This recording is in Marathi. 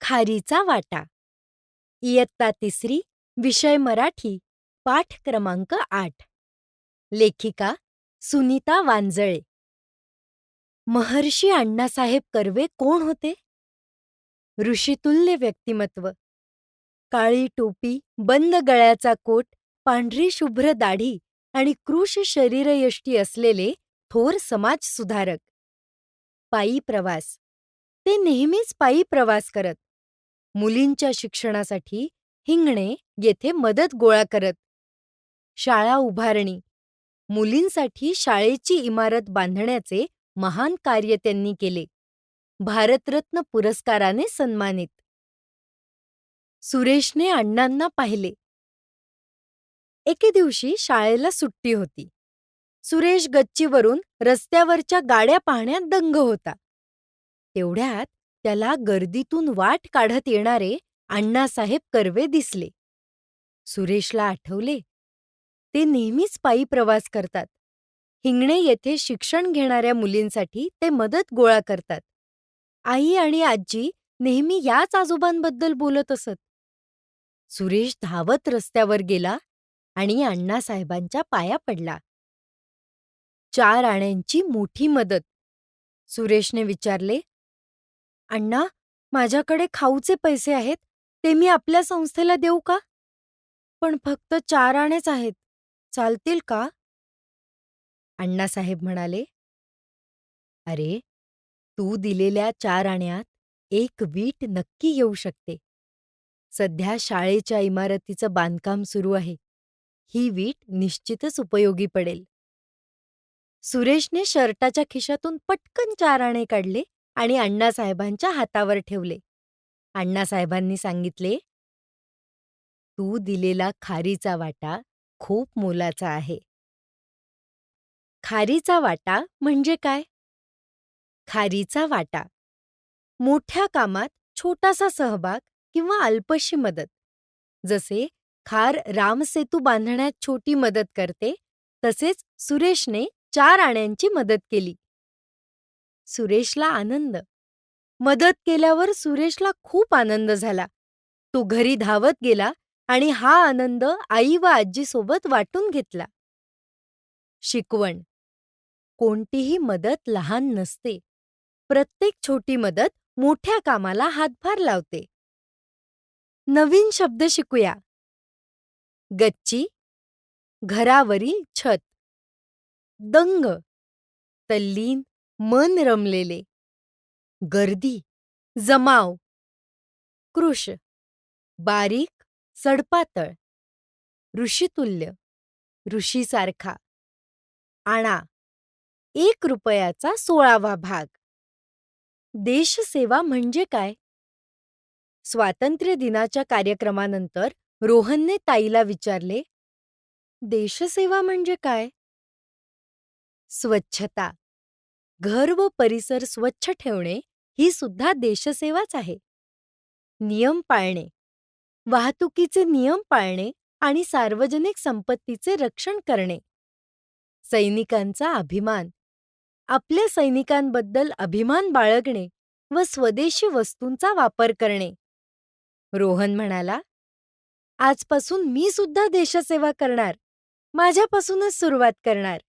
खारीचा वाटा. इयत्ता तिसरी, विषय मराठी, पाठ क्रमांक 8. लेखिका सुनीता वांजळे. महर्षी अण्णासाहेब कर्वे कोण होते? ऋषितुल्य व्यक्तिमत्व. काळी टोपी, बंद गळ्याचा कोट, पांढरी शुभ्र दाढी आणि कृश शरीरयष्टी असलेले थोर समाजसुधारक. पायी प्रवास. ते नेहमीच पायी प्रवास करत. मुलींच्या शिक्षणासाठी हिंगणे येथे मदत गोळा करत. शाळा उभारणी. मुलींसाठी शाळेची इमारत बांधण्याचे महान कार्य त्यांनी केले. भारतरत्न पुरस्काराने सन्मानित. सुरेशने अण्णांना पाहिले. एके दिवशी शाळेला सुट्टी होती. सुरेश गच्चीवरून रस्त्यावरच्या गाड्या पाहण्यात दंग होता. तेवढ्यात त्याला गर्दीतून वाट काढत येणारे अण्णासाहेब कर्वे दिसले. सुरेशला आठवले, ते नेहमीच पायी प्रवास करतात. हिंगणे येथे शिक्षण घेणाऱ्या मुलींसाठी ते मदत गोळा करतात. आई आणि आजी नेहमी याच आजोबांबद्दल बोलत असत. सुरेश धावत रस्त्यावर गेला आणि अण्णासाहेबांच्या पाया पडला. 4 आण्यांची मोठी मदत. सुरेशने विचारले, "अण्णा, माझ्याकडे खाऊचे पैसे आहेत, ते मी आपल्या संस्थेला देऊ का? पण फक्त 4 आणेच आहेत, चालतील का?" अण्णासाहेब म्हणाले, "अरे, तू दिलेल्या 4 आण्यात एक वीट नक्की येऊ शकते. सध्या शाळेच्या इमारतीचं बांधकाम सुरू आहे. ही वीट निश्चितच उपयोगी पडेल." सुरेशने शर्टाच्या खिशातून पटकन 4 आणे काढले आणि अण्णासाहेबांच्या हातावर ठेवले. अण्णासाहेबांनी सांगितले, "तू दिलेला खारीचा वाटा खूप मोलाचा आहे." खारीचा वाटा म्हणजे काय? खारीचा वाटा. मोठ्या कामात छोटासा सहभाग किंवा अल्पशी मदत. जसे खार रामसेतू बांधण्यात छोटी मदत करते, तसेच सुरेशने 4 आण्यांची मदत केली. सुरेशला आनंद. मदत केल्यावर सुरेशला खूप आनंद झाला. तो घरी धावत गेला आणि हा आनंद आई व आजीसोबत वाटून घेतला. शिकवण. कोणतीही मदत लहान नसते. प्रत्येक छोटी मदत मोठ्या कामाला हातभार लावते. नवीन शब्द शिकूया. गच्ची, घरावरील छत. दंग, तल्लीन, मन रमलेले. गर्दी, जमाव. कृश, बारीक, सडपातळ. ऋषितुल्य, ऋषीसारखा. आणा, 1 रुपयाचा 16वा भाग. देशसेवा म्हणजे काय? स्वातंत्र्य दिनाच्या कार्यक्रमानंतर रोहनने ताईला विचारले, देशसेवा म्हणजे काय? स्वच्छता. घर व परिसर स्वच्छ ठेवणे ही सुद्धा देशसेवाच आहे. नियम पाळणे. वाहतुकीचे नियम पाळणे आणि सार्वजनिक संपत्तीचे रक्षण करणे. सैनिकांचा अभिमान. आपल्या सैनिकांबद्दल अभिमान बाळगणे व स्वदेशी वस्तूंचा वापर करणे. रोहन म्हणाला, आजपासून मी सुद्धा देशसेवा करणार. माझ्यापासूनच सुरुवात करणार.